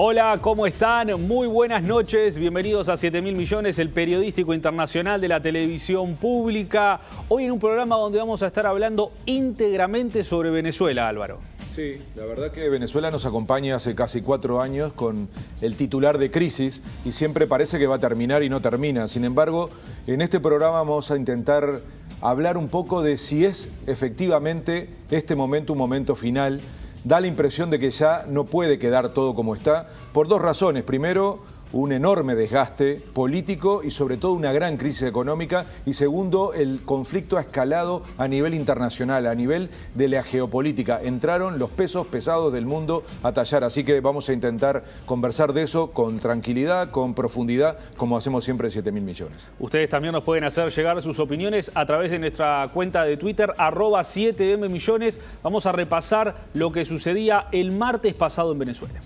Hola, ¿cómo están? Muy buenas noches. Bienvenidos a 7.000 millones, el periodístico internacional de la televisión pública. Hoy en un programa donde vamos a estar hablando íntegramente sobre Venezuela, Álvaro. Sí, la verdad que Venezuela nos acompaña hace casi 4 años con el titular de crisis y siempre parece que va a terminar y no termina. Sin embargo, en este programa vamos a intentar hablar un poco de si es efectivamente este momento un momento final. Da la impresión de que ya no puede quedar todo como está, por 2 razones. Primero, un enorme desgaste político y sobre todo una gran crisis económica. Y segundo, el conflicto ha escalado a nivel internacional, a nivel de la geopolítica. Entraron los pesos pesados del mundo a tallar. Así que vamos a intentar conversar de eso con tranquilidad, con profundidad, como hacemos siempre en 7.000 millones. Ustedes también nos pueden hacer llegar sus opiniones a través de nuestra cuenta de Twitter, @7mmillones. Vamos a repasar lo que sucedía el martes pasado en Venezuela.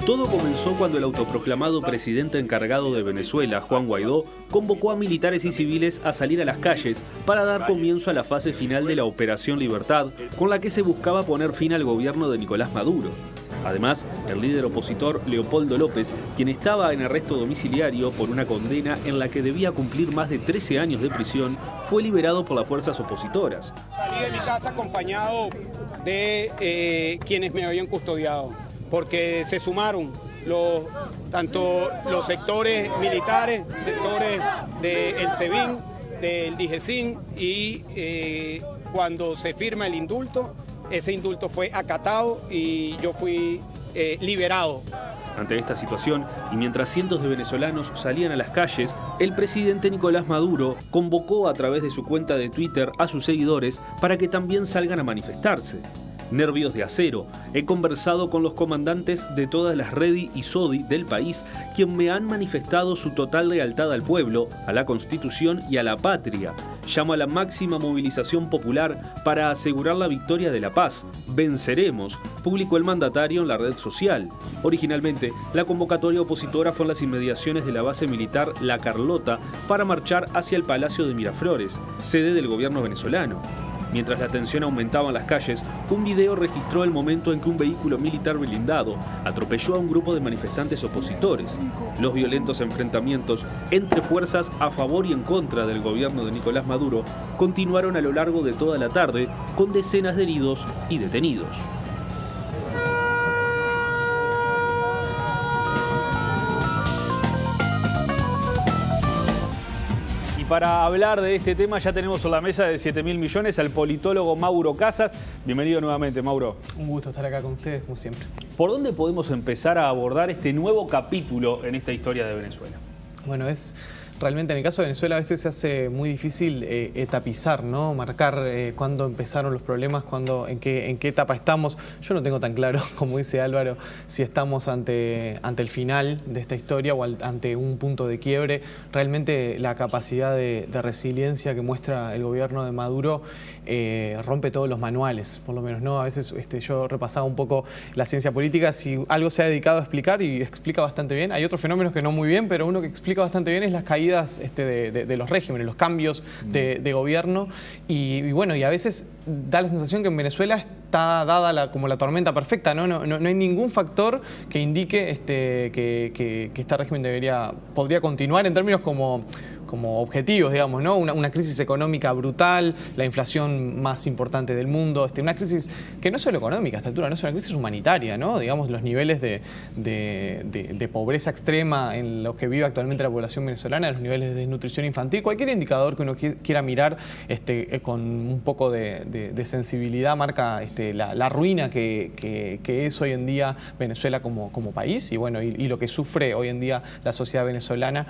Todo comenzó cuando el autoproclamado presidente encargado de Venezuela, Juan Guaidó, convocó a militares y civiles a salir a las calles para dar comienzo a la fase final de la Operación Libertad, con la que se buscaba poner fin al gobierno de Nicolás Maduro. Además, el líder opositor Leopoldo López, quien estaba en arresto domiciliario por una condena en la que debía cumplir más de 13 años de prisión, fue liberado por las fuerzas opositoras. Salí de mi casa acompañado de quienes me habían custodiado, porque se sumaron tanto los sectores militares, sectores del SEBIN, del DIGESIN, y cuando se firma el indulto, ese indulto fue acatado y yo fui liberado. Ante esta situación, y mientras cientos de venezolanos salían a las calles, el presidente Nicolás Maduro convocó a través de su cuenta de Twitter a sus seguidores para que también salgan a manifestarse. Nervios de acero, he conversado con los comandantes de todas las Redi y Sodi del país, quien me han manifestado su total lealtad al pueblo, a la Constitución y a la patria. Llamo a la máxima movilización popular para asegurar la victoria de la paz. Venceremos, publicó el mandatario en la red social. Originalmente, la convocatoria opositora fue en las inmediaciones de la base militar La Carlota para marchar hacia el Palacio de Miraflores, sede del gobierno venezolano. Mientras la tensión aumentaba en las calles, un video registró el momento en que un vehículo militar blindado atropelló a un grupo de manifestantes opositores. Los violentos enfrentamientos entre fuerzas a favor y en contra del gobierno de Nicolás Maduro continuaron a lo largo de toda la tarde, con decenas de heridos y detenidos. Para hablar de este tema ya tenemos en la mesa de 7.000 millones al politólogo Mauro Casas. Bienvenido nuevamente, Mauro. Un gusto estar acá con ustedes, como siempre. ¿Por dónde podemos empezar a abordar este nuevo capítulo en esta historia de Venezuela? Bueno, realmente en el caso de Venezuela a veces se hace muy difícil etapizar, ¿no? Marcar cuándo empezaron los problemas, en qué etapa estamos. Yo no tengo tan claro, como dice Álvaro, si estamos ante el final de esta historia o ante un punto de quiebre. Realmente la capacidad de resiliencia que muestra el gobierno de Maduro rompe todos los manuales, por lo menos, ¿no? A veces yo repasaba un poco la ciencia política, si algo se ha dedicado a explicar y explica bastante bien. Hay otros fenómenos que no muy bien, pero uno que explica bastante bien es las caídas de los regímenes, los cambios de gobierno. Y bueno, y a veces da la sensación que en Venezuela está dada como la tormenta perfecta, ¿no? No hay ningún factor que indique que este régimen podría continuar en términos como objetivos, digamos, ¿no? Una crisis económica brutal, la inflación más importante del mundo, una crisis que no es solo económica a esta altura, no es una crisis humanitaria, ¿no? Digamos, los niveles de pobreza extrema en los que vive actualmente la población venezolana, los niveles de desnutrición infantil, cualquier indicador que uno quiera mirar con un poco de sensibilidad marca la ruina que es hoy en día Venezuela como país y bueno, y lo que sufre hoy en día la sociedad venezolana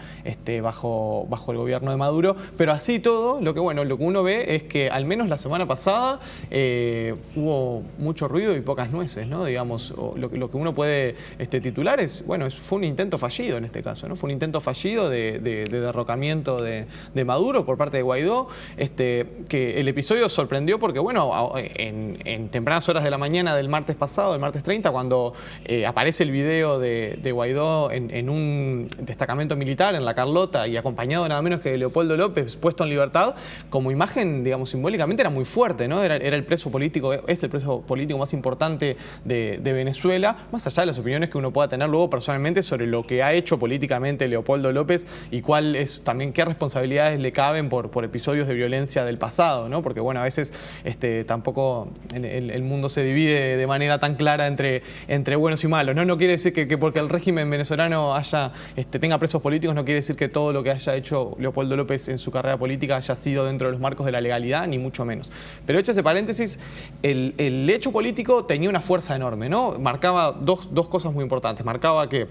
bajo el gobierno de Maduro. Pero así todo, lo que uno ve es que al menos la semana pasada hubo mucho ruido y pocas nueces, ¿no? Digamos, lo que uno puede titular fue un intento fallido en este caso, ¿no? Fue un intento fallido de derrocamiento de Maduro por parte de Guaidó, que el episodio sorprendió porque, en tempranas horas de la mañana del martes pasado, el martes 30, cuando aparece el video de Guaidó en un destacamento militar en La Carlota y acompañado nada menos que Leopoldo López puesto en libertad, como imagen, digamos, simbólicamente era muy fuerte, ¿no? Era el preso político, es el preso político más importante de Venezuela, más allá de las opiniones que uno pueda tener luego personalmente sobre lo que ha hecho políticamente Leopoldo López y cuál es también qué responsabilidades le caben por episodios de violencia del pasado, ¿no? Porque bueno, a veces tampoco el mundo se divide de manera tan clara entre buenos y malos, ¿no? No quiere decir que porque el régimen venezolano tenga presos políticos, no quiere decir que todo lo que haya hecho Leopoldo López en su carrera política haya sido dentro de los marcos de la legalidad, ni mucho menos. Pero hecho ese paréntesis, el hecho político tenía una fuerza enorme, ¿no? Marcaba dos cosas muy importantes. Marcaba que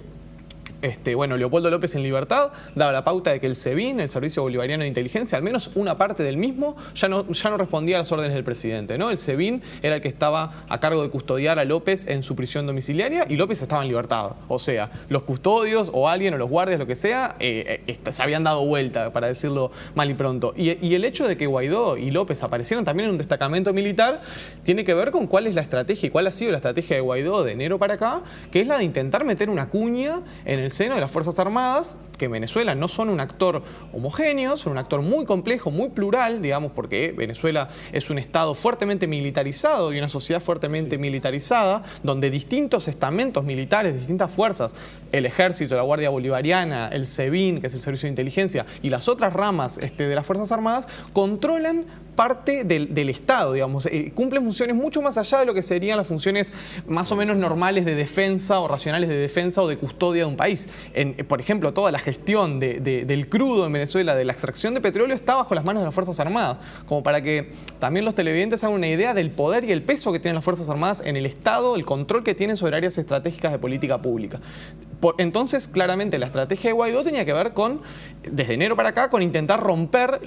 Leopoldo López en libertad daba la pauta de que el SEBIN, el Servicio Bolivariano de Inteligencia, al menos una parte del mismo, ya no respondía a las órdenes del presidente, ¿no? El SEBIN era el que estaba a cargo de custodiar a López en su prisión domiciliaria y López estaba en libertad. O sea, los custodios o alguien o los guardias, lo que sea, se habían dado vuelta, para decirlo mal y pronto. Y el hecho de que Guaidó y López aparecieron también en un destacamento militar tiene que ver con cuál es la estrategia y cuál ha sido la estrategia de Guaidó de enero para acá, que es la de intentar meter una cuña en el seno de las Fuerzas Armadas, que en Venezuela no son un actor homogéneo, son un actor muy complejo, muy plural, digamos, porque Venezuela es un estado fuertemente militarizado y una sociedad fuertemente militarizada, donde distintos estamentos militares, distintas fuerzas, el Ejército, la Guardia Bolivariana, el SEBIN, que es el Servicio de Inteligencia, y las otras ramas de las Fuerzas Armadas, controlan parte del Estado, digamos, cumplen funciones mucho más allá de lo que serían las funciones más o menos normales de defensa o racionales de defensa o de custodia de un país. Por ejemplo, toda la gestión del crudo en Venezuela, de la extracción de petróleo, está bajo las manos de las Fuerzas Armadas, como para que también los televidentes hagan una idea del poder y el peso que tienen las Fuerzas Armadas en el Estado, el control que tienen sobre áreas estratégicas de política pública. Entonces, claramente, la estrategia de Guaidó tenía que ver con, desde enero para acá, con intentar romper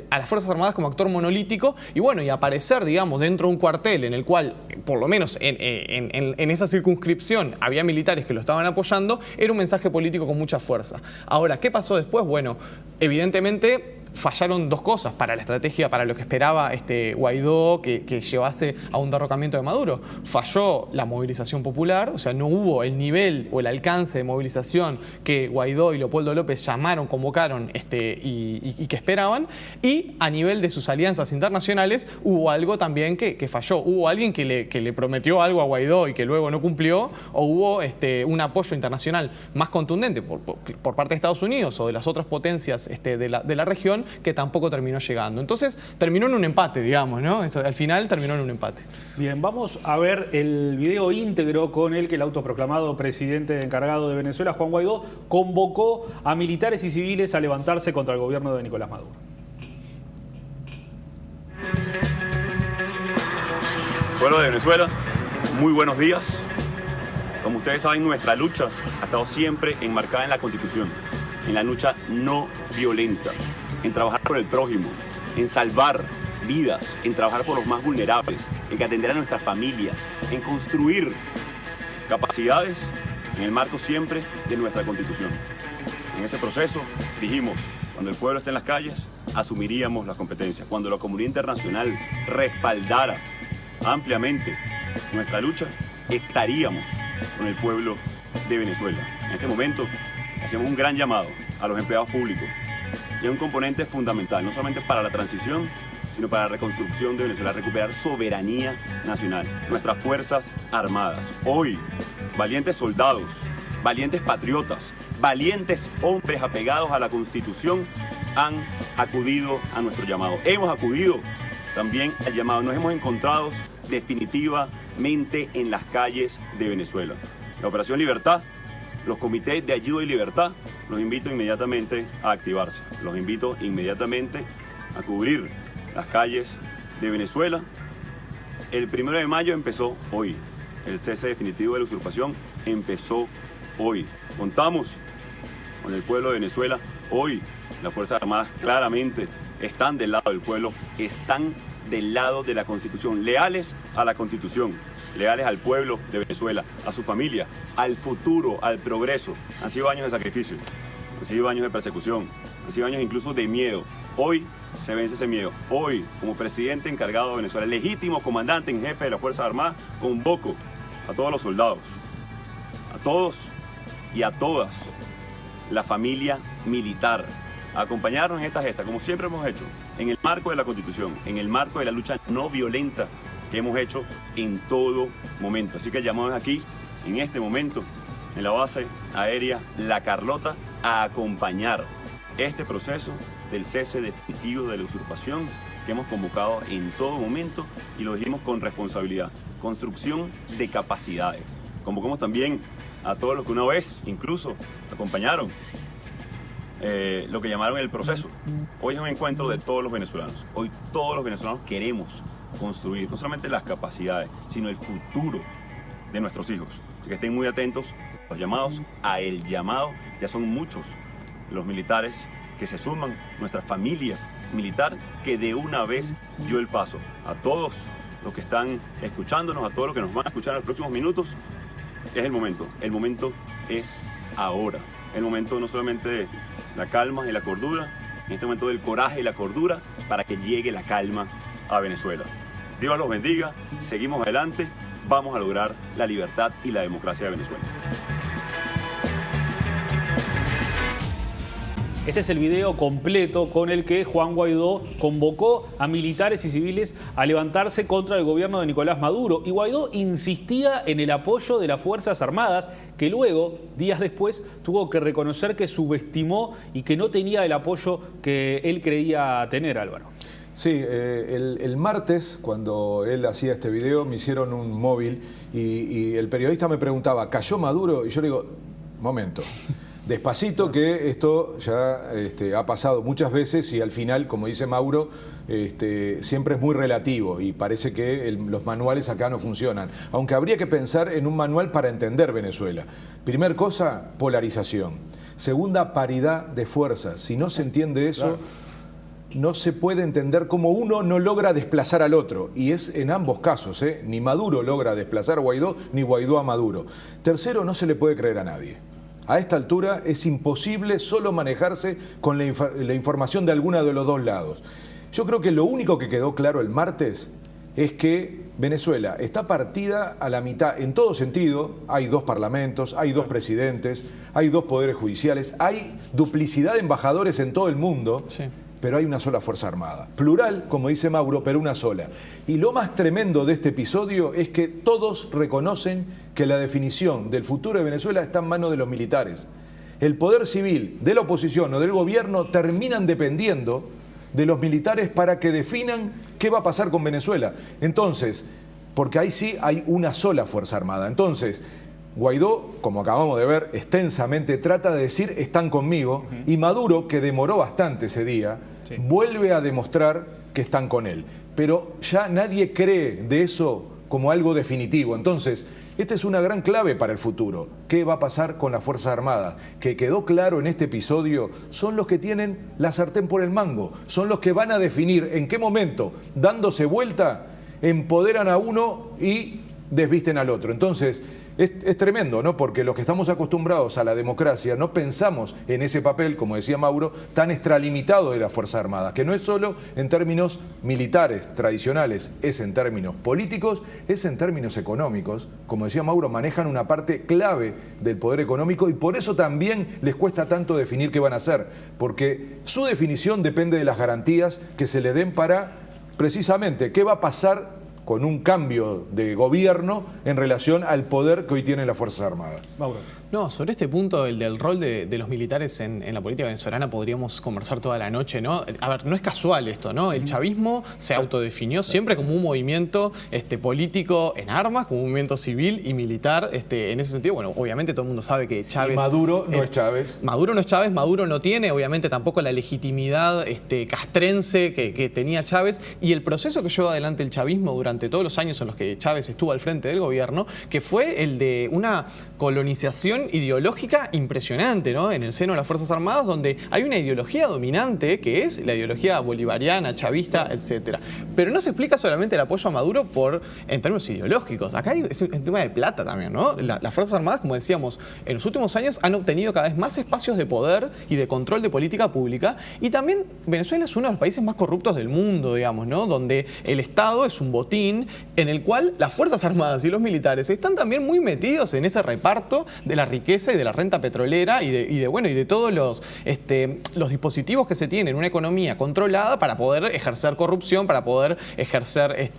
a las Fuerzas Armadas como actor monolítico y aparecer, digamos, dentro de un cuartel en el cual, por lo menos en esa circunscripción, había militares que lo estaban apoyando, era un mensaje político con mucha fuerza. Ahora, ¿qué pasó después? Bueno, evidentemente fallaron dos cosas para la estrategia, para lo que esperaba Guaidó que llevase a un derrocamiento de Maduro. Falló la movilización popular, o sea, no hubo el nivel o el alcance de movilización que Guaidó y Leopoldo López convocaron y que esperaban. Y a nivel de sus alianzas internacionales hubo algo también que falló. Hubo alguien que le prometió algo a Guaidó y que luego no cumplió, o hubo un apoyo internacional más contundente por parte de Estados Unidos o de las otras potencias de la región, que tampoco terminó llegando. Entonces terminó en un empate, digamos, ¿no? Al final terminó en un empate. Bien, vamos a ver el video íntegro con el que el autoproclamado presidente encargado de Venezuela, Juan Guaidó, convocó a militares y civiles a levantarse contra el gobierno de Nicolás Maduro. Pueblo de Venezuela, muy buenos días. Como ustedes saben, nuestra lucha ha estado siempre enmarcada en la Constitución, en la lucha no violenta, en trabajar por el prójimo, en salvar vidas, en trabajar por los más vulnerables, en atender a nuestras familias, en construir capacidades en el marco siempre de nuestra Constitución. En ese proceso dijimos, cuando el pueblo esté en las calles, asumiríamos las competencias. Cuando la comunidad internacional respaldara ampliamente nuestra lucha, estaríamos con el pueblo de Venezuela. En este momento hacemos un gran llamado a los empleados públicos y a un componente fundamental, no solamente para la transición, sino para la reconstrucción de Venezuela, recuperar soberanía nacional, nuestras Fuerzas Armadas. Hoy, valientes soldados, valientes patriotas, valientes hombres apegados a la Constitución han acudido a nuestro llamado. Hemos acudido también al llamado. Nos hemos encontrado definitivamente en las calles de Venezuela. La Operación Libertad, los comités de ayuda y libertad, los invito inmediatamente a activarse. Los invito inmediatamente a cubrir las calles de Venezuela. El 1 de mayo empezó hoy. El cese definitivo de la usurpación empezó hoy. Contamos con el pueblo de Venezuela. Hoy las Fuerzas Armadas claramente están del lado del pueblo, están del lado de la Constitución, leales a la Constitución, leales al pueblo de Venezuela, a su familia, al futuro, al progreso. Han sido años de sacrificio, han sido años de persecución, han sido años incluso de miedo. Hoy se vence ese miedo. Hoy, como presidente encargado de Venezuela, legítimo comandante en jefe de las Fuerzas Armadas, convoco a todos los soldados, a todos y a todas, la familia militar, a acompañarnos en esta gesta, como siempre hemos hecho, en el marco de la Constitución, en el marco de la lucha no violenta que hemos hecho en todo momento. Así que el llamado es aquí, en este momento, en la base aérea La Carlota, a acompañar este proceso del cese definitivo de la usurpación que hemos convocado en todo momento, y lo dijimos con responsabilidad. Construcción de capacidades. Convocamos también a todos los que una vez incluso acompañaron lo que llamaron el proceso. Hoy es un encuentro de todos los venezolanos. Hoy todos los venezolanos queremos construir no solamente las capacidades, sino el futuro de nuestros hijos. Así que estén muy atentos. Los llamados a el llamado, ya son muchos los militares que se suman, nuestra familia militar que de una vez dio el paso. A todos los que están escuchándonos, a todos los que nos van a escuchar en los próximos minutos, es el momento es ahora. El momento no solamente de la calma y la cordura, en este momento del coraje y la cordura para que llegue la calma a Venezuela. Dios los bendiga, seguimos adelante, vamos a lograr la libertad y la democracia de Venezuela. Este es el video completo con el que Juan Guaidó convocó a militares y civiles a levantarse contra el gobierno de Nicolás Maduro. Y Guaidó insistía en el apoyo de las Fuerzas Armadas, que luego, días después, tuvo que reconocer que subestimó y que no tenía el apoyo que él creía tener, Álvaro. Sí, el martes, cuando él hacía este video, me hicieron un móvil y el periodista me preguntaba, ¿cayó Maduro? Y yo le digo, momento. Despacito, que esto ya ha pasado muchas veces y al final, como dice Mauro, siempre es muy relativo y parece que los manuales acá no funcionan. Aunque habría que pensar en un manual para entender Venezuela. Primer cosa, polarización. Segunda, paridad de fuerzas. Si no se entiende eso, claro, no se puede entender cómo uno no logra desplazar al otro. Y es en ambos casos, ¿eh? Ni Maduro logra desplazar a Guaidó, ni Guaidó a Maduro. Tercero, no se le puede creer a nadie. A esta altura es imposible solo manejarse con la información de alguna de los dos lados. Yo creo que lo único que quedó claro el martes es que Venezuela está partida a la mitad en todo sentido. Hay dos parlamentos, hay dos presidentes, hay dos poderes judiciales, hay duplicidad de embajadores en todo el mundo. Sí. Pero hay una sola Fuerza Armada. Plural, como dice Mauro, pero una sola. Y lo más tremendo de este episodio es que todos reconocen que la definición del futuro de Venezuela está en manos de los militares. El poder civil de la oposición o del gobierno terminan dependiendo de los militares para que definan qué va a pasar con Venezuela. Entonces, porque ahí sí hay una sola Fuerza Armada. Entonces, Guaidó, como acabamos de ver, extensamente trata de decir están conmigo, y Maduro, que demoró bastante ese día, sí, vuelve a demostrar que están con él. Pero ya nadie cree de eso como algo definitivo. Entonces, esta es una gran clave para el futuro. ¿Qué va a pasar con las Fuerzas Armadas? Que quedó claro en este episodio, son los que tienen la sartén por el mango, son los que van a definir en qué momento, dándose vuelta, empoderan a uno y desvisten al otro. Entonces, es tremendo, ¿no? Porque los que estamos acostumbrados a la democracia no pensamos en ese papel, como decía Mauro, tan extralimitado de las Fuerzas Armadas, que no es solo en términos militares tradicionales, es en términos políticos, es en términos económicos. Como decía Mauro, manejan una parte clave del poder económico y por eso también les cuesta tanto definir qué van a hacer, porque su definición depende de las garantías que se le den para, precisamente, qué va a pasar con un cambio de gobierno en relación al poder que hoy tienen las Fuerzas Armadas. Mauro. No, sobre este punto, el del rol de los militares en la política venezolana, podríamos conversar toda la noche, ¿no? A ver, no es casual esto, ¿no? El chavismo se autodefinió siempre como un movimiento político en armas, como un movimiento civil y militar. En ese sentido, bueno, obviamente todo el mundo sabe que Chávez... Y Maduro no es Chávez. Maduro no es Chávez, Maduro no tiene, obviamente, tampoco la legitimidad castrense que tenía Chávez. Y el proceso que llevó adelante el chavismo durante todos los años en los que Chávez estuvo al frente del gobierno, que fue el de una colonización ideológica impresionante, ¿no? En el seno de las Fuerzas Armadas, donde hay una ideología dominante que es la ideología bolivariana, chavista, etc. Pero no se explica solamente el apoyo a Maduro en términos ideológicos. Acá es un tema de plata también, ¿no? Las Fuerzas Armadas, como decíamos, en los últimos años han obtenido cada vez más espacios de poder y de control de política pública, y también Venezuela es uno de los países más corruptos del mundo, digamos, ¿no? Donde el Estado es un botín en el cual las Fuerzas Armadas y los militares están también muy metidos en ese reparto reparto de la riqueza y de la renta petrolera y de todos los dispositivos que se tienen en una economía controlada para poder ejercer corrupción, para poder ejercer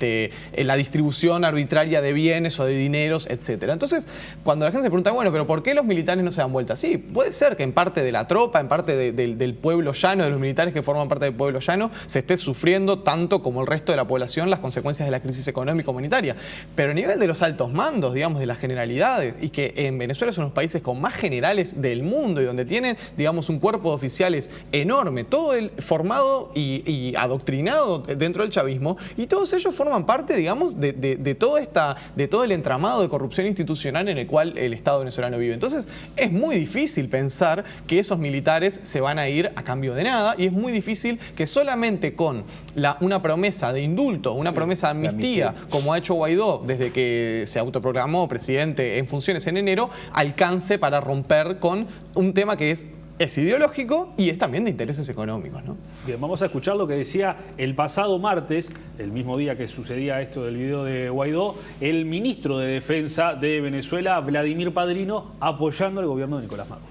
la distribución arbitraria de bienes o de dineros, etcétera. Entonces, cuando la gente se pregunta, bueno, pero ¿por qué los militares no se dan vuelta? Sí, puede ser que en parte de la tropa, en parte del pueblo llano, de los militares que forman parte del pueblo llano, se esté sufriendo tanto como el resto de la población las consecuencias de la crisis económica humanitaria. Pero a nivel de los altos mandos, digamos, de las generalidades, y que en Venezuela son los países con más generales del mundo y donde tienen, digamos, un cuerpo de oficiales enorme, todo el formado y adoctrinado dentro del chavismo, y todos ellos forman parte, digamos, de todo el entramado de corrupción institucional en el cual el Estado venezolano vive. Entonces, es muy difícil pensar que esos militares se van a ir a cambio de nada, y es muy difícil que solamente con una promesa de indulto, una promesa de amnistía, como ha hecho Guaidó desde que se autoproclamó presidente en funciones en enero, alcance para romper con un tema que es ideológico y es también de intereses económicos, ¿no? Bien, vamos a escuchar lo que decía el pasado martes, el mismo día que sucedía esto del video de Guaidó, el ministro de Defensa de Venezuela, Vladimir Padrino, apoyando al gobierno de Nicolás Maduro.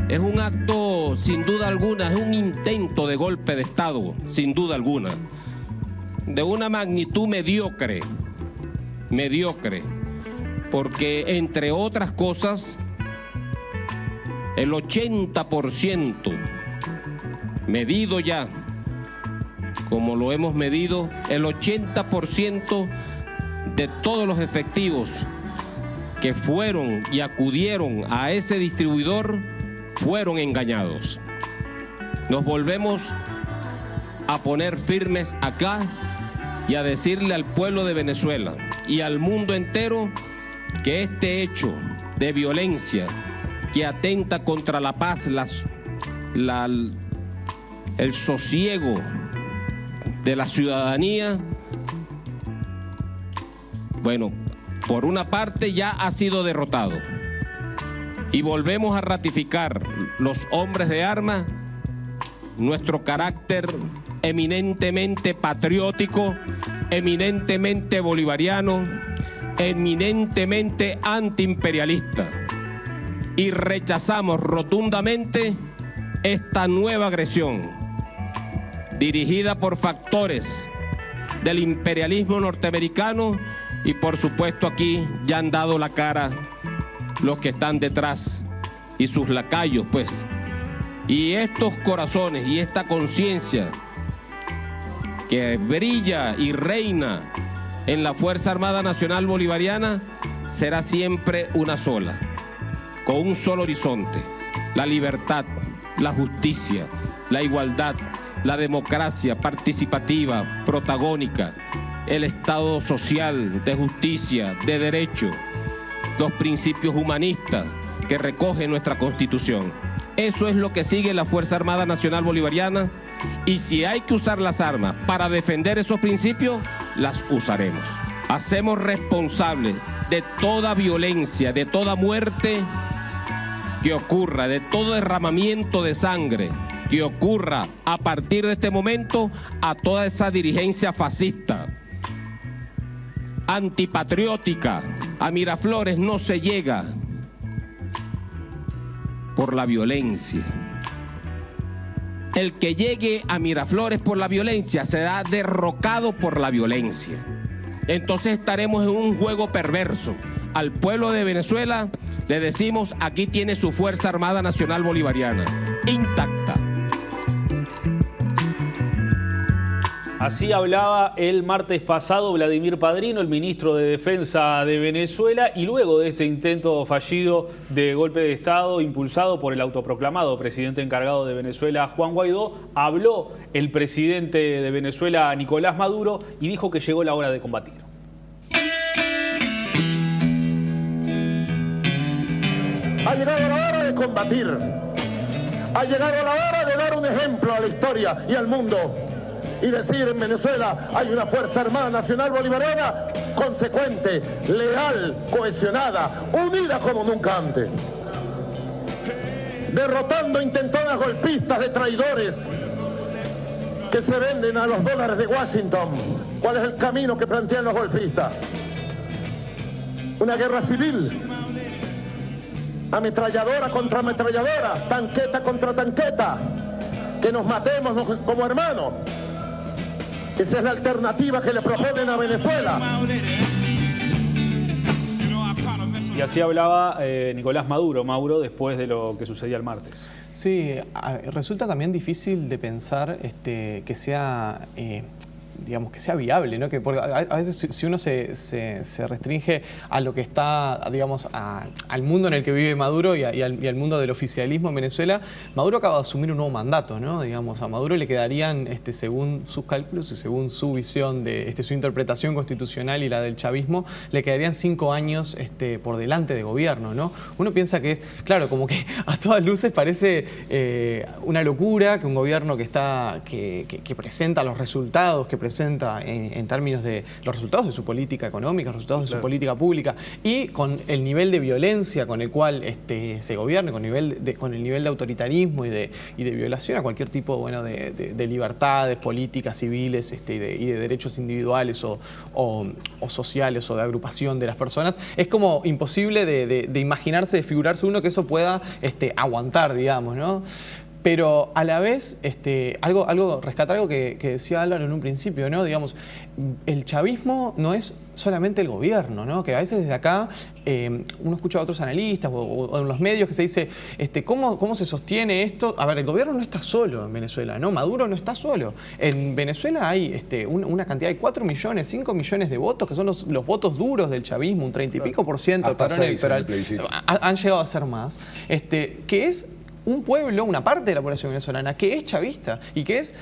Es un acto, sin duda alguna, es un intento de golpe de Estado, sin duda alguna, de una magnitud mediocre, porque entre otras cosas, el 80% medido ya, como lo hemos medido, el 80% de todos los efectivos que fueron y acudieron a ese distribuidor fueron engañados. Nos volvemos a poner firmes acá y a decirle al pueblo de Venezuela y al mundo entero que este hecho de violencia que atenta contra la paz, el sosiego de la ciudadanía, bueno, por una parte ya ha sido derrotado. Y volvemos a ratificar los hombres de armas nuestro carácter eminentemente patriótico, eminentemente bolivariano, eminentemente antiimperialista. Y rechazamos rotundamente esta nueva agresión dirigida por factores del imperialismo norteamericano y por supuesto aquí ya han dado la cara los que están detrás y sus lacayos, pues. Y estos corazones y esta conciencia que brilla y reina en la Fuerza Armada Nacional Bolivariana será siempre una sola, con un solo horizonte: la libertad, la justicia, la igualdad, la democracia participativa, protagónica, el Estado social, de justicia, de derecho, los principios humanistas que recoge nuestra Constitución. Eso es lo que sigue la Fuerza Armada Nacional Bolivariana, y si hay que usar las armas para defender esos principios, las usaremos. Hacemos responsables de toda violencia, de toda muerte que ocurra, de todo derramamiento de sangre que ocurra a partir de este momento, a toda esa dirigencia fascista, antipatriótica. A Miraflores no se llega por la violencia. El que llegue a Miraflores por la violencia será derrocado por la violencia. Entonces estaremos en un juego perverso. Al pueblo de Venezuela le decimos: aquí tiene su Fuerza Armada Nacional Bolivariana, intacta. Así hablaba el martes pasado Vladimir Padrino, el ministro de Defensa de Venezuela, y luego de este intento fallido de golpe de Estado impulsado por el autoproclamado presidente encargado de Venezuela, Juan Guaidó, habló el presidente de Venezuela, Nicolás Maduro, y dijo que llegó la hora de combatir. Ha llegado la hora de combatir. Ha llegado la hora de dar un ejemplo a la historia y al mundo. Y decir: en Venezuela hay una Fuerza Armada Nacional Bolivariana consecuente, leal, cohesionada, unida como nunca antes. Derrotando intentonas golpistas de traidores que se venden a los dólares de Washington ¿Cuál es el camino que plantean los golpistas? Una guerra civil, ametralladora contra ametralladora, tanqueta contra tanqueta, que nos matemos como hermanos. Esa es la alternativa que le proponen a Venezuela. Y así hablaba Nicolás Maduro, Mauro, después de lo que sucedía el martes. Sí, resulta también difícil de pensar que sea... digamos, que sea viable, ¿no? Que porque a veces si uno se restringe a lo que está, digamos, al mundo en el que vive Maduro y al mundo del oficialismo en Venezuela, Maduro acaba de asumir un nuevo mandato, ¿no? Digamos, a Maduro le quedarían, según sus cálculos y según su visión de su interpretación constitucional y la del chavismo, le quedarían 5 años por delante de gobierno, ¿no? Uno piensa que es, claro, como que a todas luces parece una locura que un gobierno que presenta los resultados, que presenta en términos de los resultados de su política económica, los resultados de su política pública y con el nivel de violencia con el cual se gobierne, con el nivel de autoritarismo y de violación a cualquier tipo, bueno, de libertades políticas, civiles y de derechos individuales o sociales o de agrupación de las personas, es como imposible de imaginarse, de figurarse uno que eso pueda aguantar, digamos, ¿no? Pero a la vez, rescatar algo que decía Álvaro en un principio, ¿no? Digamos, el chavismo no es solamente el gobierno, ¿no? Que a veces desde acá uno escucha a otros analistas o en los medios que se dice, ¿cómo se sostiene esto? A ver, el gobierno no está solo en Venezuela, ¿no? Maduro no está solo. En Venezuela hay una cantidad de 4 millones, 5 millones de votos, que son los votos duros del chavismo, un 30 y pico por ciento del padrón electoral. Han llegado a ser más. Que es un pueblo, una parte de la población venezolana que es chavista y que es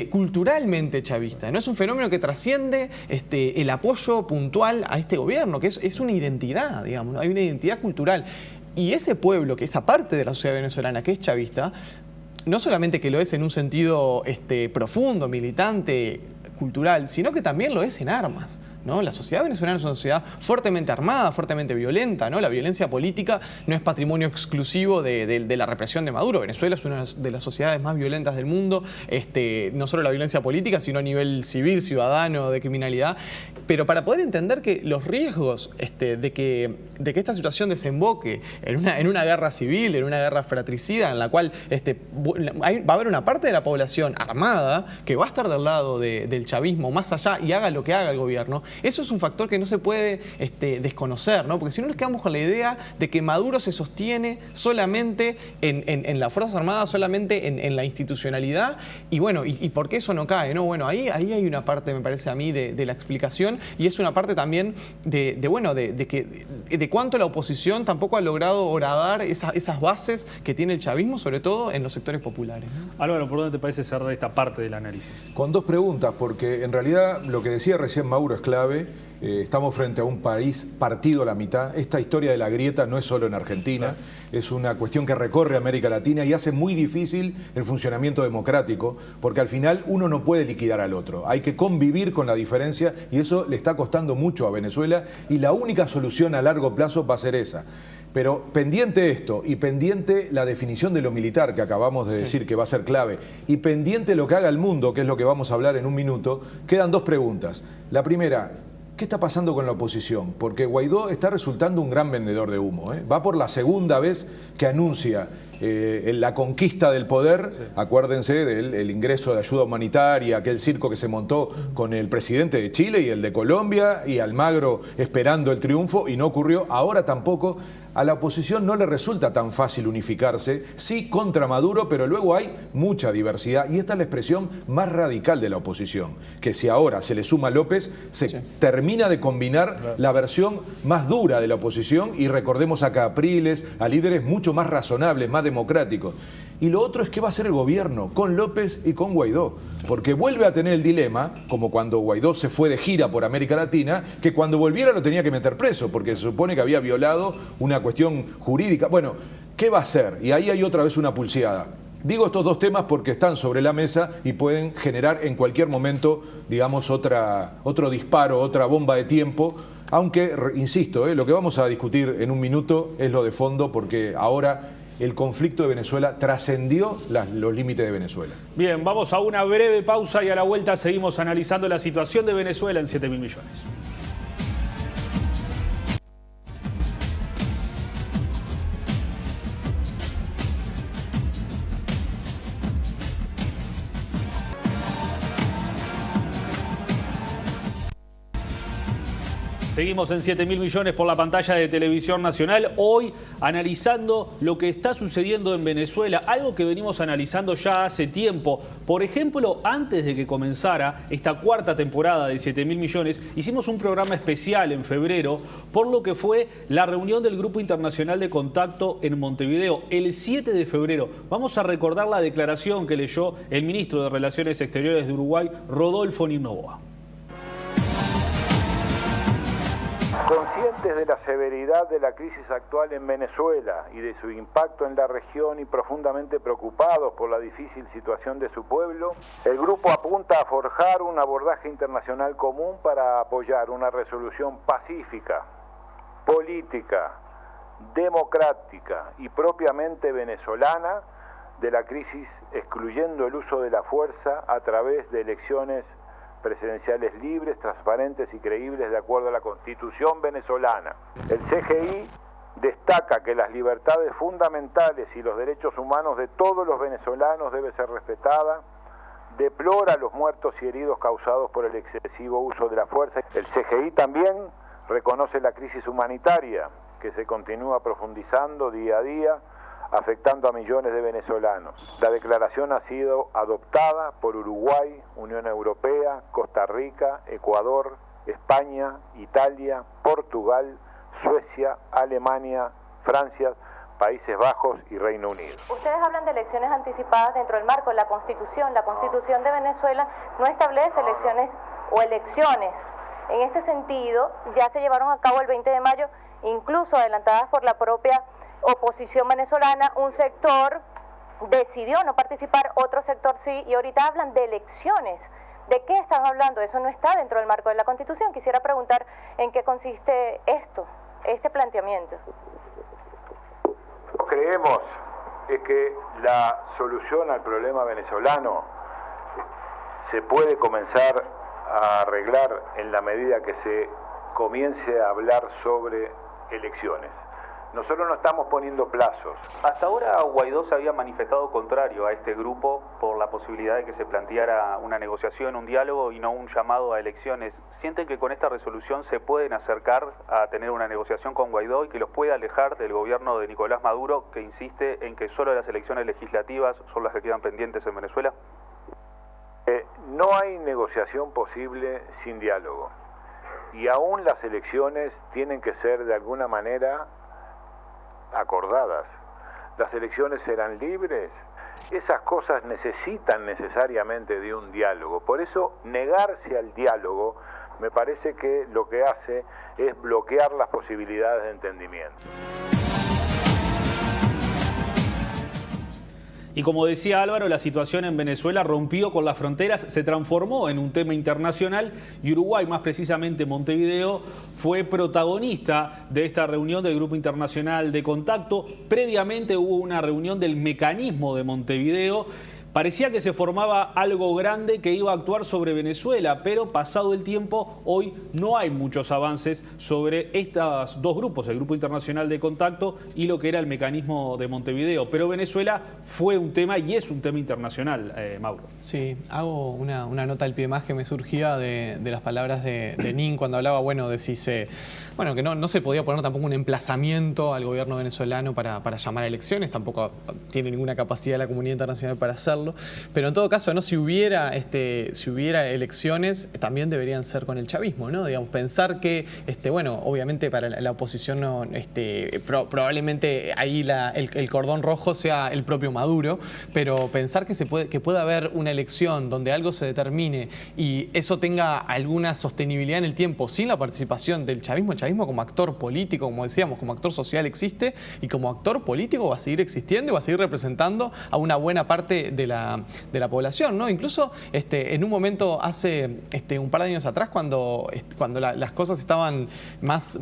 culturalmente chavista. No es un fenómeno que trasciende el apoyo puntual a este gobierno, que es una identidad, digamos, ¿no? Hay una identidad cultural. Y ese pueblo, que esa parte de la sociedad venezolana que es chavista, no solamente que lo es en un sentido profundo, militante, cultural, sino que también lo es en armas, ¿no? La sociedad venezolana es una sociedad fuertemente armada, fuertemente violenta, ¿no? La violencia política no es patrimonio exclusivo de la represión de Maduro. Venezuela es una de las sociedades más violentas del mundo, no solo la violencia política, sino a nivel civil, ciudadano, de criminalidad. Pero para poder entender que los riesgos de que esta situación desemboque en una guerra civil, en una guerra fratricida, en la cual va a haber una parte de la población armada que va a estar del lado del chavismo más allá y haga lo que haga el gobierno, eso es un factor que no se puede desconocer, ¿no? Porque si no nos quedamos con la idea de que Maduro se sostiene solamente en las Fuerzas Armadas, solamente en la institucionalidad, y bueno, ¿y por qué eso no cae, no? Bueno, ahí hay una parte, me parece a mí, de la explicación, y es una parte también de cuánto la oposición tampoco ha logrado horadar esas bases que tiene el chavismo, sobre todo en los sectores populares, ¿no? Álvaro, ¿por dónde te parece cerrar esta parte del análisis? Con 2 preguntas, porque en realidad lo que decía recién Mauro es clave. Estamos frente a un país partido a la mitad. Esta historia de la grieta no es solo en Argentina, es una cuestión que recorre América Latina y hace muy difícil el funcionamiento democrático, porque al final uno no puede liquidar al otro. Hay que convivir con la diferencia y eso le está costando mucho a Venezuela y la única solución a largo plazo va a ser esa. Pero pendiente esto y pendiente la definición de lo militar que acabamos de decir que va a ser clave y pendiente lo que haga el mundo, que es lo que vamos a hablar en un minuto, quedan 2 preguntas. La primera, ¿qué está pasando con la oposición? Porque Guaidó está resultando un gran vendedor de humo, ¿eh? Va por la segunda vez que anuncia la conquista del poder. Sí. Acuérdense del ingreso de ayuda humanitaria, aquel circo que se montó con el presidente de Chile y el de Colombia y Almagro esperando el triunfo y no ocurrió. Ahora tampoco. A la oposición no le resulta tan fácil unificarse, sí contra Maduro, pero luego hay mucha diversidad y esta es la expresión más radical de la oposición, que si ahora se le suma López, se termina de combinar la versión más dura de la oposición y recordemos a Capriles, a líderes mucho más razonables, más democráticos. Y lo otro es qué va a hacer el gobierno con López y con Guaidó, porque vuelve a tener el dilema, como cuando Guaidó se fue de gira por América Latina, que cuando volviera lo tenía que meter preso, porque se supone que había violado una cuestión jurídica. Bueno, ¿qué va a hacer? Y ahí hay otra vez una pulseada. Digo estos 2 temas porque están sobre la mesa y pueden generar en cualquier momento, digamos, otro disparo, otra bomba de tiempo. Aunque, insisto, lo que vamos a discutir en un minuto es lo de fondo, porque ahora el conflicto de Venezuela trascendió los límites de Venezuela. Bien, vamos a una breve pausa y a la vuelta seguimos analizando la situación de Venezuela en 7.000 millones. Seguimos en 7.000 millones por la pantalla de Televisión Nacional, hoy analizando lo que está sucediendo en Venezuela, algo que venimos analizando ya hace tiempo. Por ejemplo, antes de que comenzara esta cuarta temporada de 7.000 millones, hicimos un programa especial en febrero por lo que fue la reunión del Grupo Internacional de Contacto en Montevideo, el 7 de febrero. Vamos a recordar la declaración que leyó el ministro de Relaciones Exteriores de Uruguay, Rodolfo Noboa. Conscientes de la severidad de la crisis actual en Venezuela y de su impacto en la región y profundamente preocupados por la difícil situación de su pueblo, el grupo apunta a forjar un abordaje internacional común para apoyar una resolución pacífica, política, democrática y propiamente venezolana de la crisis, excluyendo el uso de la fuerza a través de elecciones presidenciales libres, transparentes y creíbles de acuerdo a la Constitución venezolana. El CGI destaca que las libertades fundamentales y los derechos humanos de todos los venezolanos deben ser respetadas, deplora los muertos y heridos causados por el excesivo uso de la fuerza. El CGI también reconoce la crisis humanitaria que se continúa profundizando día a día, afectando a millones de venezolanos. La declaración ha sido adoptada por Uruguay, Unión Europea, Costa Rica, Ecuador, España, Italia, Portugal, Suecia, Alemania, Francia, Países Bajos y Reino Unido. Ustedes hablan de elecciones anticipadas dentro del marco de la Constitución. La Constitución de Venezuela no establece elecciones. En este sentido, ya se llevaron a cabo el 20 de mayo, incluso adelantadas por la propia oposición venezolana. Un sector decidió no participar, otro sector sí, y ahorita hablan de elecciones. ¿De qué están hablando? Eso no está dentro del marco de la Constitución. Quisiera preguntar en qué consiste este planteamiento. Creemos es que la solución al problema venezolano se puede comenzar a arreglar en la medida que se comience a hablar sobre elecciones. Nosotros no estamos poniendo plazos. Hasta ahora Guaidó se había manifestado contrario a este grupo por la posibilidad de que se planteara una negociación, un diálogo y no un llamado a elecciones. ¿Sienten que con esta resolución se pueden acercar a tener una negociación con Guaidó y que los puede alejar del gobierno de Nicolás Maduro, que insiste en que solo las elecciones legislativas son las que quedan pendientes en Venezuela? No hay negociación posible sin diálogo. Y aún las elecciones tienen que ser de alguna manera acordadas. Las elecciones serán libres. Esas cosas necesitan necesariamente de un diálogo. Por eso, negarse al diálogo me parece que lo que hace es bloquear las posibilidades de entendimiento. Y como decía Álvaro, la situación en Venezuela rompió con las fronteras, se transformó en un tema internacional y Uruguay, más precisamente Montevideo, fue protagonista de esta reunión del Grupo Internacional de Contacto. Previamente hubo una reunión del Mecanismo de Montevideo. Parecía que se formaba algo grande que iba a actuar sobre Venezuela, pero pasado el tiempo, hoy no hay muchos avances sobre estos dos grupos, el Grupo Internacional de Contacto y lo que era el Mecanismo de Montevideo. Pero Venezuela fue un tema y es un tema internacional, Mauro. Sí, hago una nota al pie más que me surgía de las palabras de Nin cuando hablaba, de si que no se podía poner tampoco un emplazamiento al gobierno venezolano para llamar a elecciones, tampoco tiene ninguna capacidad la comunidad internacional para hacerlo. Pero en todo caso, si hubiera elecciones, también deberían ser con el chavismo, ¿no? Digamos, pensar que, obviamente para la oposición probablemente ahí el cordón rojo sea el propio Maduro, pero pensar que pueda haber una elección donde algo se determine y eso tenga alguna sostenibilidad en el tiempo sin la participación del chavismo. El chavismo como actor político, como decíamos, como actor social existe y como actor político va a seguir existiendo y va a seguir representando a una buena parte de la población, ¿no? Incluso en un momento hace un par de años atrás, cuando las cosas estaban más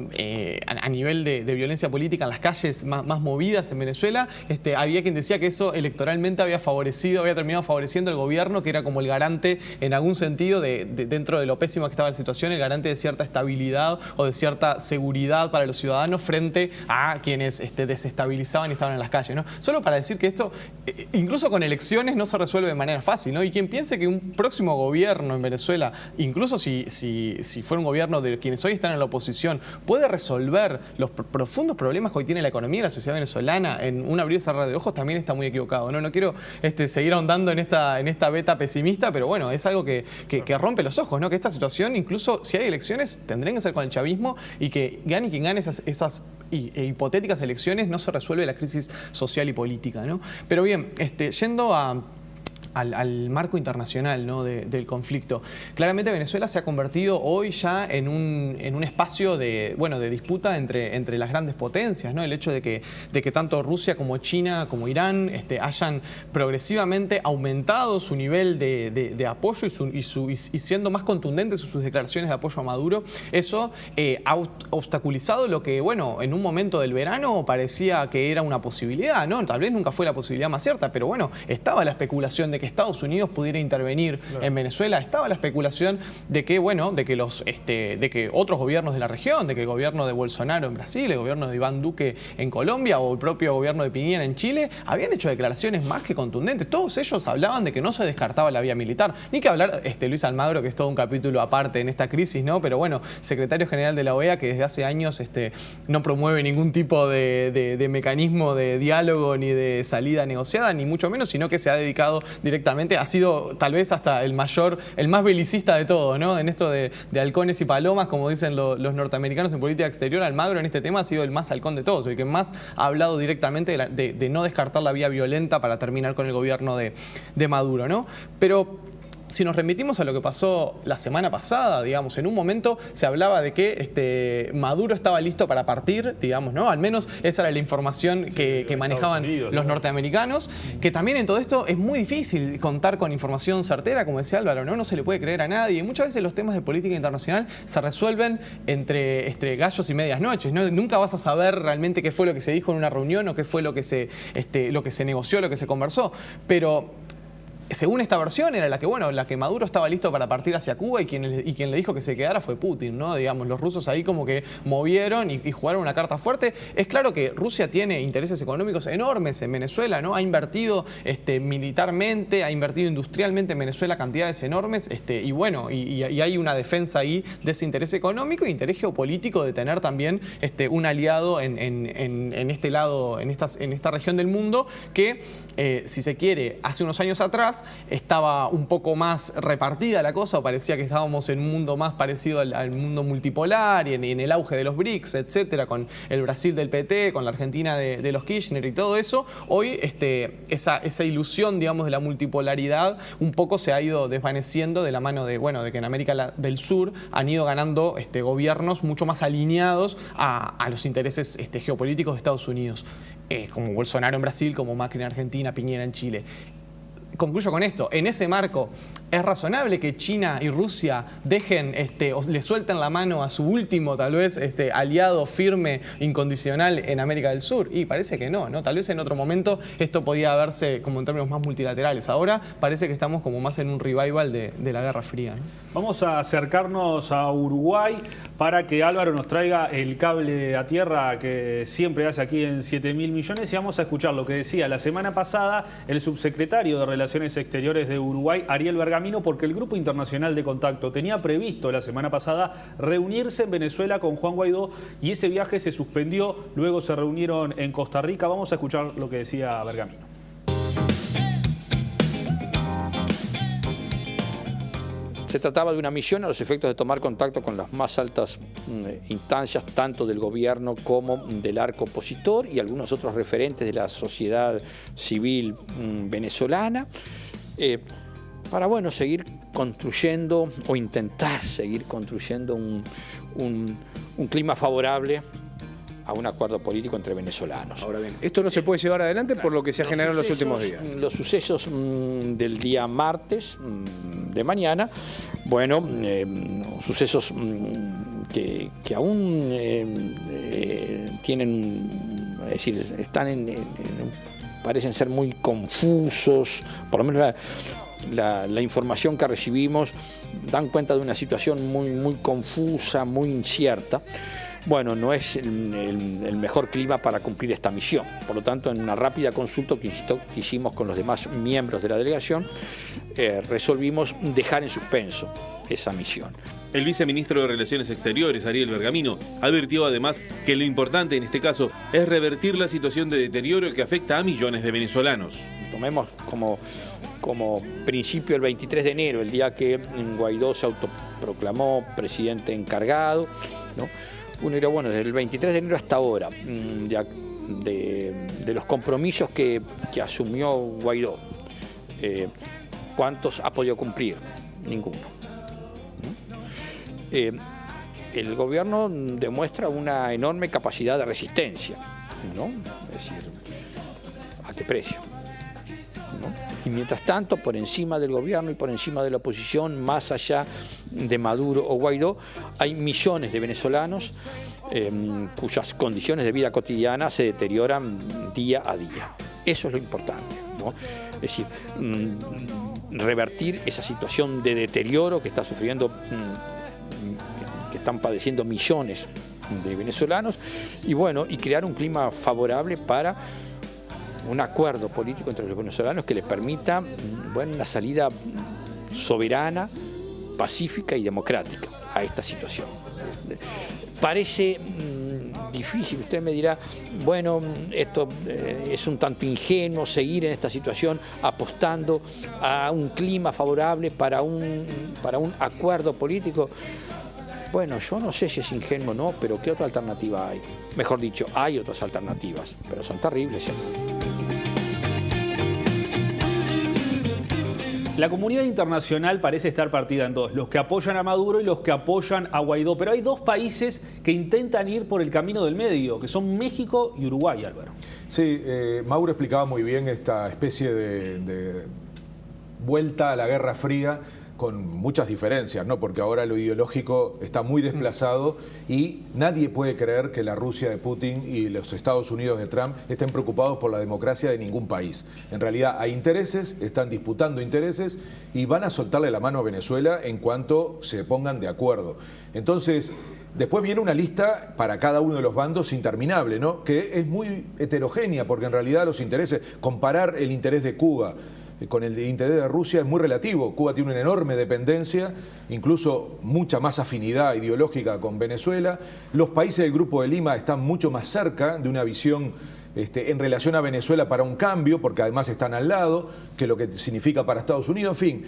a nivel de violencia política en las calles, más movidas en Venezuela, había quien decía que eso electoralmente había terminado favoreciendo al gobierno, que era como el garante en algún sentido dentro de lo pésima que estaba la situación, el garante de cierta estabilidad o de cierta seguridad para los ciudadanos frente a quienes desestabilizaban y estaban en las calles, ¿no? Solo para decir que esto, incluso con elecciones, no se resuelve de manera fácil, ¿no? Y quien piense que un próximo gobierno en Venezuela, incluso si fuera un gobierno de quienes hoy están en la oposición, puede resolver los profundos problemas que hoy tiene la economía y la sociedad venezolana en un abrir y cerrar de ojos, también está muy equivocado, ¿no? No quiero seguir ahondando en esta beta pesimista, pero bueno, es algo que rompe los ojos, ¿no? Que esta situación, incluso si hay elecciones, tendrían que ser con el chavismo, y que gane quien gane esas hipotéticas elecciones, no se resuelve la crisis social y política, ¿no? Pero bien, yendo al marco internacional, ¿no? del conflicto. Claramente Venezuela se ha convertido hoy ya en un espacio de disputa entre las grandes potencias, ¿no? El hecho de que tanto Rusia como China como Irán hayan progresivamente aumentado su nivel de apoyo y siendo más contundentes sus declaraciones de apoyo a Maduro, eso ha obstaculizado lo que, en un momento del verano parecía que era una posibilidad, ¿no? Tal vez nunca fue la posibilidad más cierta, pero estaba la especulación de que Estados Unidos pudiera intervenir en Venezuela, estaba la especulación de que otros gobiernos de la región, de que el gobierno de Bolsonaro en Brasil, el gobierno de Iván Duque en Colombia o el propio gobierno de Piñera en Chile habían hecho declaraciones más que contundentes. Todos ellos hablaban de que no se descartaba la vía militar. Ni que hablar Luis Almagro, que es todo un capítulo aparte en esta crisis, ¿no? Pero secretario general de la OEA, que desde hace años no promueve ningún tipo de mecanismo de diálogo ni de salida negociada, ni mucho menos, sino que se ha dedicado directamente, ha sido tal vez hasta el más belicista de todo, ¿no? En esto de halcones y palomas, como dicen los norteamericanos en política exterior, Almagro en este tema ha sido el más halcón de todos, el que más ha hablado directamente de no descartar la vía violenta para terminar con el gobierno de Maduro, ¿no? Pero si nos remitimos a lo que pasó la semana pasada, digamos, en un momento se hablaba de que Maduro estaba listo para partir, digamos, ¿no? Al menos esa era la información que manejaban los norteamericanos, que también en todo esto es muy difícil contar con información certera, como decía Álvaro, ¿no? No se le puede creer a nadie. Muchas veces los temas de política internacional se resuelven entre gallos y medias noches, ¿no? Nunca vas a saber realmente qué fue lo que se dijo en una reunión o qué fue lo que se negoció, lo que se conversó, pero según esta versión era la que Maduro estaba listo para partir hacia Cuba y quien le dijo que se quedara fue Putin, ¿no? Digamos, los rusos ahí como que movieron y jugaron una carta fuerte. Es claro que Rusia tiene intereses económicos enormes en Venezuela, ¿no? Ha invertido militarmente, ha invertido industrialmente en Venezuela cantidades enormes, y hay una defensa ahí de ese interés económico e interés geopolítico de tener también un aliado en este lado, en esta región del mundo que, si se quiere, hace unos años atrás estaba un poco más repartida la cosa, o parecía que estábamos en un mundo más parecido al mundo multipolar y en el auge de los BRICS, etcétera, con el Brasil del PT, con la Argentina de los Kirchner y todo eso. Hoy esa ilusión, digamos, de la multipolaridad un poco se ha ido desvaneciendo de la mano de que en América del Sur han ido ganando gobiernos mucho más alineados a los intereses geopolíticos de Estados Unidos, como Bolsonaro en Brasil, como Macri en Argentina, Piñera en Chile. Concluyo con esto. En ese marco, ¿es razonable que China y Rusia dejen o le suelten la mano a su último, tal vez, aliado firme, incondicional en América del Sur? Y parece que no. Tal vez en otro momento esto podía verse como en términos más multilaterales. Ahora parece que estamos como más en un revival de la Guerra Fría, ¿no? Vamos a acercarnos a Uruguay para que Álvaro nos traiga el cable a tierra que siempre hace aquí en 7.000 millones, y vamos a escuchar lo que decía la semana pasada el subsecretario de Relaciones Exteriores de Uruguay, Ariel Bergamino, porque el Grupo Internacional de Contacto tenía previsto la semana pasada reunirse en Venezuela con Juan Guaidó y ese viaje se suspendió, luego se reunieron en Costa Rica. Vamos a escuchar lo que decía Bergamino. Se trataba de una misión a los efectos de tomar contacto con las más altas instancias, tanto del gobierno como del arco opositor y algunos otros referentes de la sociedad civil venezolana, para seguir construyendo o intentar seguir construyendo un clima favorable a un acuerdo político entre venezolanos. Ahora bien, esto no se puede llevar adelante por lo que se ha generado en los últimos días. Los sucesos del día martes de mañana, bueno, sucesos que aún tienen, es decir, están parecen ser muy confusos, por lo menos la información que recibimos dan cuenta de una situación muy confusa, muy incierta. Bueno, no es el mejor clima para cumplir esta misión. Por lo tanto, en una rápida consulta que hicimos con los demás miembros de la delegación, resolvimos dejar en suspenso esa misión. El viceministro de Relaciones Exteriores, Ariel Bergamino, advirtió además que lo importante en este caso es revertir la situación de deterioro que afecta a millones de venezolanos. Tomemos como principio el 23 de enero, el día que Guaidó se autoproclamó presidente encargado, ¿no? Uno dirá, bueno, desde el 23 de enero hasta ahora, de los compromisos que asumió Guaidó, ¿cuántos ha podido cumplir? Ninguno. El gobierno demuestra una enorme capacidad de resistencia, ¿no? Es decir, ¿a qué precio? ¿No? Y mientras tanto, por encima del gobierno y por encima de la oposición, más allá de Maduro o Guaidó, hay millones de venezolanos cuyas condiciones de vida cotidiana se deterioran día a día. Eso es lo importante, ¿no? Es decir, revertir esa situación de deterioro que está sufriendo, que están padeciendo millones de venezolanos, y bueno, y crear un clima favorable para un acuerdo político entre los venezolanos que les permita, bueno, una salida soberana, pacífica y democrática a esta situación. Parece difícil, usted me dirá, bueno, esto es un tanto ingenuo seguir en esta situación apostando a un clima favorable para un acuerdo político. Bueno, yo no sé si es ingenuo o no, pero ¿qué otra alternativa hay? Mejor dicho, hay otras alternativas, pero son terribles, ¿cierto? La comunidad internacional parece estar partida en dos, los que apoyan a Maduro y los que apoyan a Guaidó. Pero hay dos países que intentan ir por el camino del medio, que son México y Uruguay, Álvaro. Sí, Mauro explicaba muy bien esta especie de vuelta a la Guerra Fría, con muchas diferencias, ¿no? Porque ahora lo ideológico está muy desplazado y nadie puede creer que la Rusia de Putin y los Estados Unidos de Trump estén preocupados por la democracia de ningún país. En realidad hay intereses, están disputando intereses y van a soltarle la mano a Venezuela en cuanto se pongan de acuerdo. Entonces, después viene una lista para cada uno de los bandos interminable, ¿no? Que es muy heterogénea, porque en realidad los intereses, comparar el interés de Cuba con el interés de Rusia es muy relativo. Cuba tiene una enorme dependencia, incluso mucha más afinidad ideológica con Venezuela. Los países del Grupo de Lima están mucho más cerca de una visión en relación a Venezuela para un cambio, porque además están al lado, que lo que significa para Estados Unidos. En fin,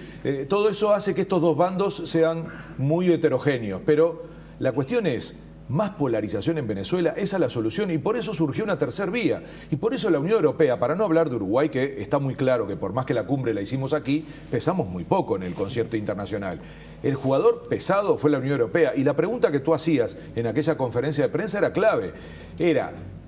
todo eso hace que estos dos bandos sean muy heterogéneos. Pero la cuestión es, más polarización en Venezuela, esa es la solución, y por eso surgió una tercera vía. Y por eso la Unión Europea, para no hablar de Uruguay, que está muy claro que por más que la cumbre la hicimos aquí, pesamos muy poco en el concierto internacional. El jugador pesado fue la Unión Europea, y la pregunta que tú hacías en aquella conferencia de prensa era clave.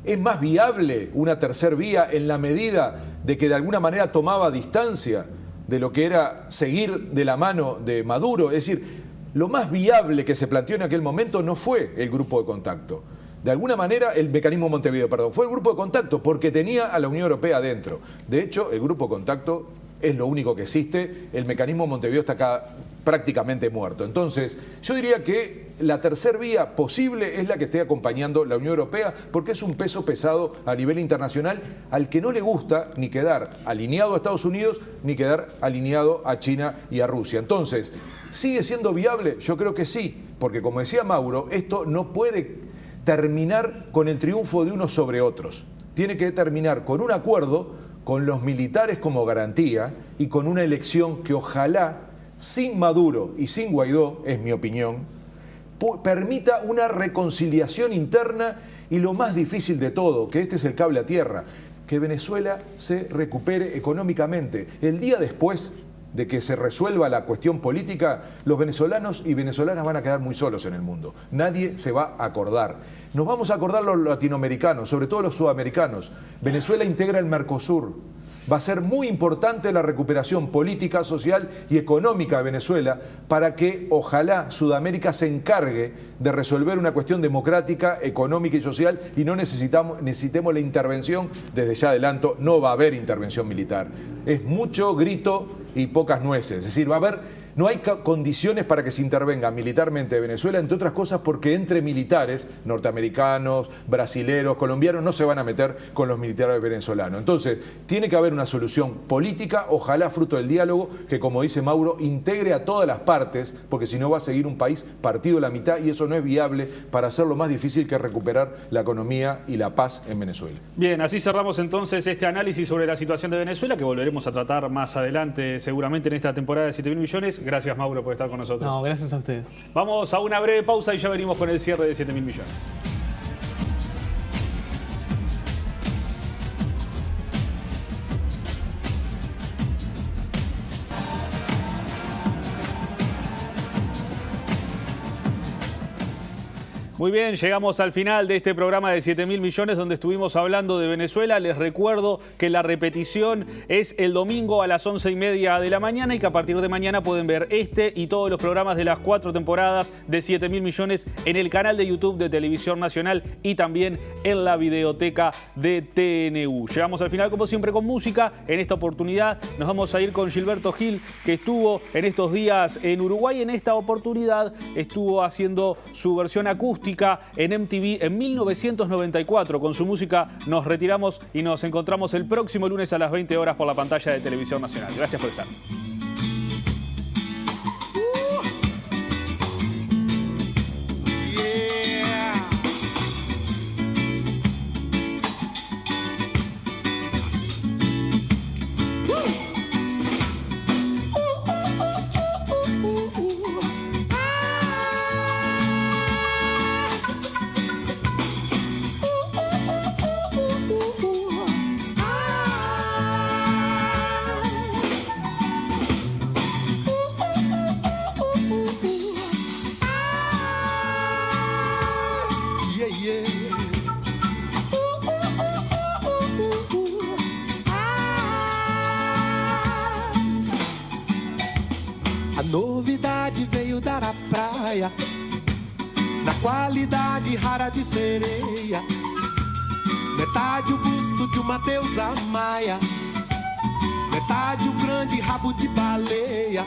¿Es más viable una tercera vía en la medida de que de alguna manera tomaba distancia de lo que era seguir de la mano de Maduro? Es decir, lo más viable que se planteó en aquel momento no fue el grupo de contacto. De alguna manera, el mecanismo Montevideo, fue el grupo de contacto porque tenía a la Unión Europea adentro. De hecho, el grupo de contacto es lo único que existe. El mecanismo Montevideo está acá prácticamente muerto. Entonces, yo diría que la tercera vía posible es la que esté acompañando la Unión Europea, porque es un peso pesado a nivel internacional al que no le gusta ni quedar alineado a Estados Unidos ni quedar alineado a China y a Rusia. Entonces, ¿sigue siendo viable? Yo creo que sí, porque como decía Mauro, esto no puede terminar con el triunfo de unos sobre otros. Tiene que terminar con un acuerdo, con los militares como garantía y con una elección que ojalá, sin Maduro y sin Guaidó, es mi opinión, permita una reconciliación interna y lo más difícil de todo, que este es el cable a tierra, que Venezuela se recupere económicamente. El día después de que se resuelva la cuestión política, los venezolanos y venezolanas van a quedar muy solos en el mundo. Nadie se va a acordar. Nos vamos a acordar los latinoamericanos, sobre todo los sudamericanos. Venezuela integra el Mercosur. Va a ser muy importante la recuperación política, social y económica de Venezuela para que ojalá Sudamérica se encargue de resolver una cuestión democrática, económica y social y no necesitemos la intervención, desde ya adelanto, no va a haber intervención militar. Es mucho grito y pocas nueces, es decir, no hay condiciones para que se intervenga militarmente Venezuela, entre otras cosas porque entre militares norteamericanos, brasileros, colombianos no se van a meter con los militares venezolanos. Entonces, tiene que haber una solución política, ojalá fruto del diálogo, que como dice Mauro, integre a todas las partes, porque si no va a seguir un país partido a la mitad y eso no es viable para hacerlo más difícil que recuperar la economía y la paz en Venezuela. Bien, así cerramos entonces este análisis sobre la situación de Venezuela, que volveremos a tratar más adelante seguramente en esta temporada de 7.000 millones. Gracias, Mauro, por estar con nosotros. No, gracias a ustedes. Vamos a una breve pausa y ya venimos con el cierre de 7.000 millones. Muy bien, llegamos al final de este programa de 7.000 millones donde estuvimos hablando de Venezuela. Les recuerdo que la repetición es el domingo a las 11:30 de la mañana y que a partir de mañana pueden ver este y todos los programas de las 4 temporadas de 7.000 millones en el canal de YouTube de Televisión Nacional y también en la videoteca de TNU. Llegamos al final como siempre con música. En esta oportunidad nos vamos a ir con Gilberto Gil, que estuvo en estos días en Uruguay. En esta oportunidad estuvo haciendo su versión acústica en MTV en 1994. Con su música nos retiramos y nos encontramos el próximo lunes a las 20 horas por la pantalla de Televisión Nacional. Gracias por estar. Novidade veio dar à praia, na qualidade rara de sereia. Metade o busto de uma deusa maia, metade o grande rabo de baleia.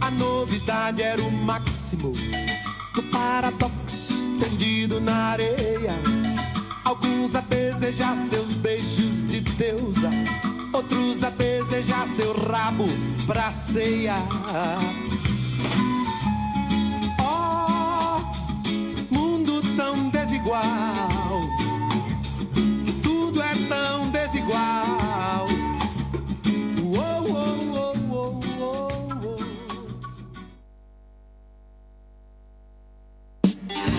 A novidade era o máximo do paradoxo estendido na areia. Alguns a desejar seus beijos de deusa, outros a desejar seu rabo pra ceia.